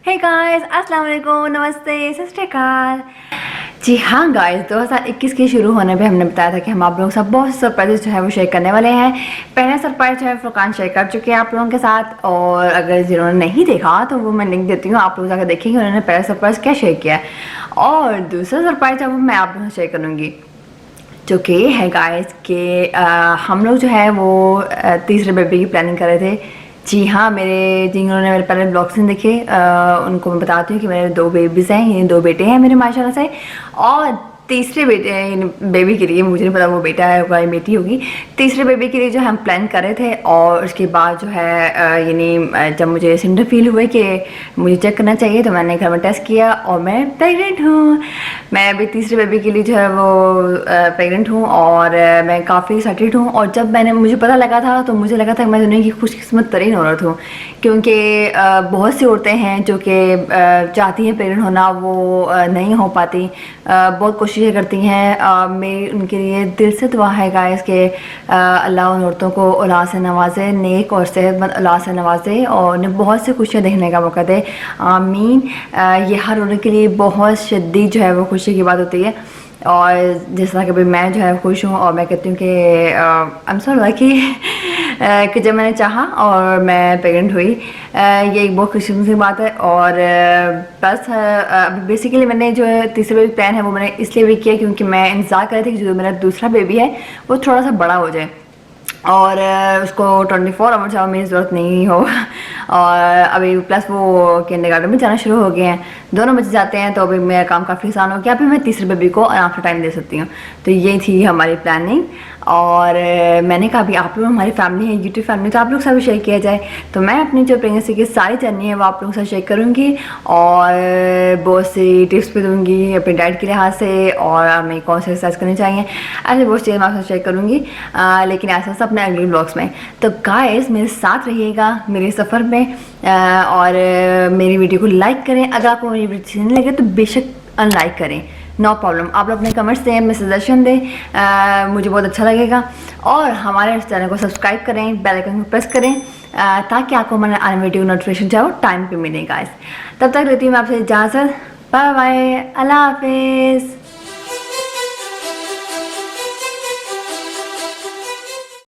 Hey guys, अस्सलाम वालेकुम, नमस्ते, सत श्री अकाल। जी हाँ गाइस, 2021 के शुरू होने पे हमने बताया था कि हम आप लोगों के साथ बहुत से सरप्राइजेस जो है वो शेयर करने वाले हैं। पहला सरप्राइज जो है फुरकान शेयर कर चुके हैं आप लोगों के साथ, और अगर जिन्होंने नहीं देखा तो वो मैं लिंक देती हूँ, आप लोग जाकर देखेंगे उन्होंने पहला सरप्राइज क्या शेयर किया है। और दूसरा सरप्राइज है वो मैं आप लोगों से शेयर करूँगी, जो कि है गाइस कि हम लोग जो है वो तीसरे बेबी की प्लानिंग कर रहे थे। जी हाँ, जिन्होंने मेरे पहले ब्लॉग्स नहीं देखे उनको मैं बताती हूँ कि मेरे 2 बेबीज़ हैं, ये 2 बेटे हैं मेरे माशाल्लाह से। और तीसरे बेबी के लिए, मुझे नहीं पता वो बेटा है या बेटी होगी, तीसरे बेबी के लिए जो हम प्लान कर रहे थे। और उसके बाद जो है यानी जब मुझे सिम्टम फील हुए कि मुझे चेक करना चाहिए तो मैंने घर में टेस्ट किया और मैं प्रेग्नेंट हूँ। मैं अभी तीसरे बेबी के लिए जो है वो प्रेग्नेंट हूँ और मैं काफ़ी एक्साइटेड हूँ। और जब मुझे पता लगा था तो मुझे लगा था कि मैं दुनिया की खुशकिस्मत तरीन औरत हूँ, क्योंकि बहुत सी औरतें हैं जो कि चाहती हैं प्रेग्नेंट होना, वो नहीं हो पाती, बहुत कोशिशें करती हैं। मेरी उनके लिए दिल से दुआ है गाइस कि अल्लाह उन औरतों को औलाद से नवाजे, नेक और सेहतमंद औलाद से नवाजे और उन्हें बहुत सी खुशियाँ देखने का मौका दे, आमीन। ये हर औरत के लिए बहुत शदीद जो है वो खुशी की बात होती है। और जिस तरह कि मैं जो है खुश हूँ और मैं कहती हूँ कि आई एम सो लकी कि जब मैंने चाहा और मैं प्रेग्नेंट हुई, ये एक बहुत खुशी की बात है। और बस अभी बेसिकली मैंने जो तीसरा बेबी प्लान है वो मैंने इसलिए भी किया क्योंकि मैं इंतज़ार कर रही थी कि जो मेरा दूसरा बेबी है वो थोड़ा सा बड़ा हो जाए और उसको 24 आवर्स मेरी ज़रूरत नहीं हो। और अभी प्लस वो किंडरगार्टन में जाना शुरू हो गए हैं, दोनों बच्चे जाते हैं, तो अभी मेरा काम काफ़ी आसान हो गया। अभी मैं तीसरे बेबी को आराम से टाइम दे सकती हूँ। तो ये थी हमारी प्लानिंग। और मैंने कहा अभी आप लोग हमारी फैमिली है, यूट्यूब फैमिली, तो आप लोग साथ शेयर किया जाए। तो मैं अपनी जो प्रेगनेंसी की सारी जर्नी है वो आप लोगों के साथ शेयर करूँगी और बहुत सी टिप्स भी दूँगी अपनी डाइट के लिहाज से, और हमें कौन से एक्सरसाइज करनी चाहिए, ऐसे बहुत चीज़ें मैं आपके साथ शेयर करूँगी, लेकिन ऐसा सब अपने अगले ब्लॉग्स में। तो गाइस मेरे साथ रहिएगा मेरे सफ़र में, और मेरी वीडियो को लाइक करें। अगर आपको मेरी वीडियो अच्छी नहीं लगे तो बेशक अनलाइक करें, नो प्रॉब्लम। आप लोग अपने कमेंट्स दें, अपने सजेशन दें, मुझे बहुत अच्छा लगेगा। और हमारे चैनल को सब्सक्राइब करें, बेल आइकन को प्रेस करें, ताकि आपको हमारे आने वीडियो नोटिफिकेशन चाहो टाइम पे मिले गाइस। तब तक लेती हूँ मैं आपसे इजाज़त, बाय बाय, अल्लाह हाफिज़।